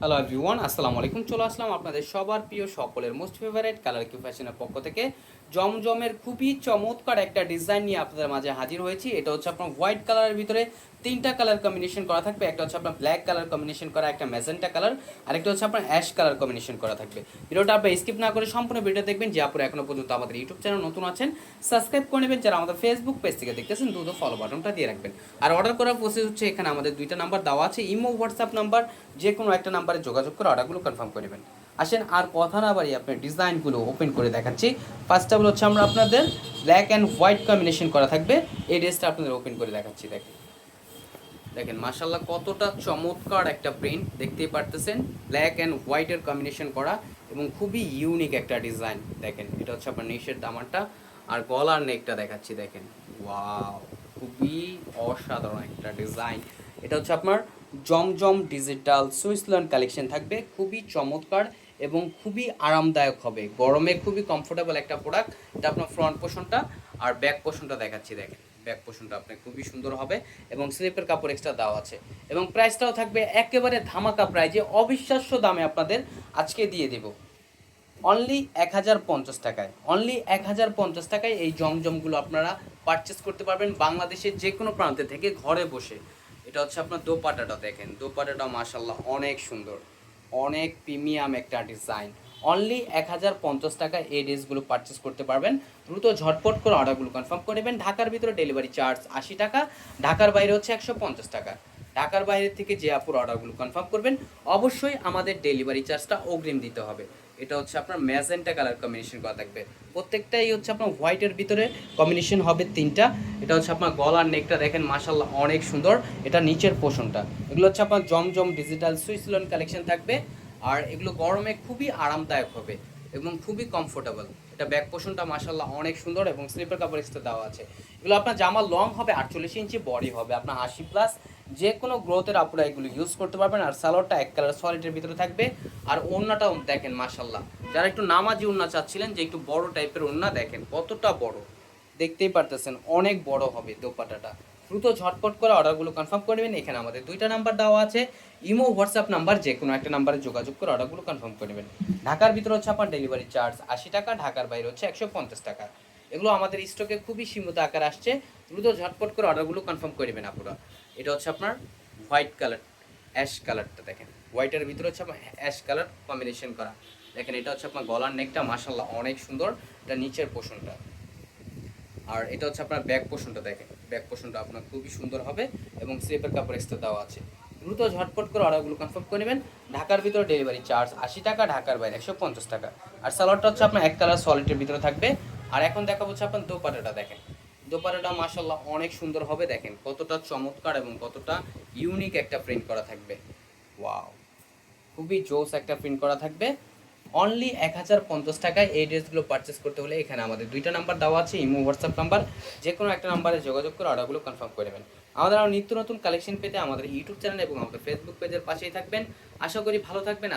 Hello everyone, আসসালামু আলাইকুম। চলে আসলাম আপনাদের সবার প্রিয় সকলের মোস্ট ফেভারিট কালার কিউ ফ্যাশনের পক্ষ থেকে জমজমের খুবই চমৎকার একটা ডিজাইন নিয়ে আপনাদের মাঝে হাজির হয়েছি। এটা হচ্ছে আপনার হোয়াইট কালারের ভিতরে তিনটা কালার কম্বিনেশন করা থাকবে। একটা হচ্ছে আপনার ব্ল্যাক কালার কম্বিনেশন করা, একটা ম্যাজেন্টা কালার, আরেকটা হচ্ছে আপনার অ্যাশ কালার কম্বিনেশন করা থাকবে। ভিডিওটা আপনি স্কিপ না করে সম্পূর্ণ ভিডিও দেখবেন। যে আপনারা এখনো পর্যন্ত আমাদের ইউটিউব চ্যানেল নতুন আছেন, সাবস্ক্রাইব করে নেবেন। যারা আমাদের ফেসবুক পেজ থেকে দেখতেছেন দ্রুত ফলো বাটনটা দিয়ে রাখবেন। আর অর্ডার করার প্রসেস হচ্ছে, এখানে আমাদের দুইটা নাম্বার দেওয়া আছে, ইমো হোয়াটসঅ্যাপ নাম্বার। যে কোনো একটা নাম্বারে যোগাযোগ করে অর্ডারগুলো কনফার্ম করে নেবেন। আসেন আর কথা না বাড়িয়ে আপনার ডিজাইনগুলো ওপেন করে দেখাচ্ছি। ফার্স্ট অফ অল হচ্ছে আমরা আপনাদের ব্ল্যাক অ্যান্ড হোয়াইট কম্বিনেশন করা থাকবে। এই ড্রেসটা আপনাদের ওপেন করে দেখাচ্ছি। দেখেন দেখেন মাশাআল্লাহ কতটা চমৎকার একটা প্রিন্ট, দেখতেই পারতেছেন। ব্ল্যাক অ্যান্ড হোয়াইটের কম্বিনেশন করা এবং খুবই ইউনিক একটা ডিজাইন। দেখেন এটা হচ্ছে আপনার নিচের দামানটা আর গলার নেকটা দেখাচ্ছি। দেখেন ওয়াও, খুবই অসাধারণ একটা ডিজাইন। এটা হচ্ছে আপনার জমজম ডিজিটাল সুইসল্যান্ড কালেকশন থাকবে, খুবই চমৎকার এবং খুবই আরামদায়ক হবে। গরমে খুবই কমফোর্টেবল একটা প্রোডাক্ট। এটা আপনার ফ্রন্ট পোর্শনটা আর ব্যাক পোর্শনটা দেখাচ্ছি। দেখেন ব্যাক পোর্শনটা আপনার খুবই সুন্দর হবে এবং স্লিপের কাপড় এক্সট্রা দেওয়া আছে এবং প্রাইসটাও থাকবে একেবারে ধামাকা প্রাইজে, অবিশ্বাস্য দামে আপনাদের আজকে দিয়ে দেব। অনলি 1050 টাকায়, অনলি 1050 টাকায় এই জমজমগুলো আপনারা পারচেস করতে পারবেন বাংলাদেশের যে কোনো প্রান্তে থেকে ঘরে বসে। এটা হচ্ছে আপনার দোপাটাটা, দেখেন দোপাটাটা মাশাল্লাহ অনেক সুন্দর, অনেক প্রিমিয়াম একটা ডিজাইন। অনলি 1050 টাকায় এই ড্রেসগুলো পারচেস করতে পারবেন। দ্রুত ঝটপট করে অর্ডারগুলো কনফার্ম করে নেবেন। ঢাকার ভিতরে ডেলিভারি চার্জ 80 টাকা, ঢাকার বাইরে হচ্ছে 150 টাকা। ঢাকার বাইরে থেকে যে আপুর অর্ডারগুলো কনফার্ম করবেন অবশ্যই আমাদের ডেলিভারি চার্জটা অগ্রিম দিতে হবে। এটা হচ্ছে আপনার ম্যাজেন্টা কালার কম্বিনেশন করা থাকবে। প্রত্যেকটাই হচ্ছে আপনার হোয়াইটের ভিতরে কম্বিনেশন হবে তিনটা। এটা হচ্ছে আপনার গলার নেকটা দেখেন মাশাল্লাহ অনেক সুন্দর। এটা নিচের পোর্শনটা, এগুলো হচ্ছে আপনার জমজম ডিজিটাল সুইসল্যান্ড কালেকশন থাকবে। আর এগুলো গরমে খুবই আরামদায়ক হবে এবং খুবই কমফোর্টেবল। এটা ব্যাক পোর্শনটা মাশাল্লাহ অনেক সুন্দর এবং স্লিপার কাপড় এক্সট্রা দেওয়া আছে। এগুলো আপনার জামা লং হবে 48 ইঞ্চি, বডি হবে আপনার 80+। যে কোনো গ্রোথের আপনারা এগুলো ইউজ করতে পারবেন। আর সালোয়ারটা এক কালার সলিডের ভিতরে থাকবে। আর ওড়নাটাও দেখেন মাশাল্লাহ, যারা একটু নামাজি ওড়না চাচ্ছিলেন যে একটু বড় টাইপের ওড়না, দেখেন কতটা বড়, দেখতেই পারতেছেন অনেক বড় হবে দোপাটাটা। দ্রুত ঝটপট করে অর্ডারগুলো কনফার্ম করে নেবেন। এখানে আমাদের দুইটা নাম্বার দেওয়া আছে, ইমো হোয়াটসঅ্যাপ নাম্বার, যে কোনো একটা নাম্বারে যোগাযোগ করে অর্ডারগুলো কনফার্ম করে নেবেন। ঢাকার ভিতরে হচ্ছে আপনার ডেলিভারি চার্জ 80 টাকা, ঢাকার বাইরে হচ্ছে 150 টাকা। এগুলো আমাদের স্টকে খুবই সীমিত আকার আসছে। দ্রুত ঝটপট করে অর্ডারগুলো কনফার্ম করে নেবেন আপনারা। এটা হচ্ছে আপনার হোয়াইট কালার, অ্যাশ কালারটা দেখেন, হোয়াইটের ভিতরে হচ্ছে আপনার অ্যাশ কালার কম্বিনেশন করা। দেখেন এটা হচ্ছে আপনার গলার নেকটা মাশাল্লাহ অনেক সুন্দর। এটা নিচের পোর্শনটা আর এটা হচ্ছে আপনার ব্যাক পোর্শনটা। দেখেন ব্যাক পোর্শনটা আপনার খুবই সুন্দর হবে এবং স্লিপের কাপড় এক্সট্রা দেওয়া আছে। দ্রুত ঝটপট করে অর্ডারগুলো কনফার্ম করে নেবেন। ঢাকার ভিতরে ডেলিভারি চার্জ 80 টাকা, ঢাকার বাইরে 150 টাকা। আর সালোয়ারটা হচ্ছে আপনার এক কালার সলিডের ভিতরে থাকবে। আর এখন দেখা হচ্ছে আপনার দোপাটাটা, দেখেন দোপাটাটা মাশাল্লাহ অনেক সুন্দর হবে। দেখেন কতটা চমৎকার এবং কতটা ইউনিক একটা প্রিন্ট করা থাকবে। ওয়াও, খুবই জোস একটা প্রিন্ট করা থাকবে। অনলি 1050 টাকায় এই ড্রেসগুলো পারচেস করতে হলে এখানে আমাদের দুইটা নাম্বার দেওয়া আছে, ইমো হোয়াটসঅ্যাপ নাম্বার। যে কোনো একটা নাম্বারে যোগাযোগ করে অর্ডারগুলো কনফার্ম করে নেবেন। আমাদের আরও নিত্য নতুন কালেকশন পেতে আমাদের ইউটিউব চ্যানেল এবং আমাদের ফেসবুক পেজের পাশেই থাকবেন। আশা করি ভালো থাকবেন।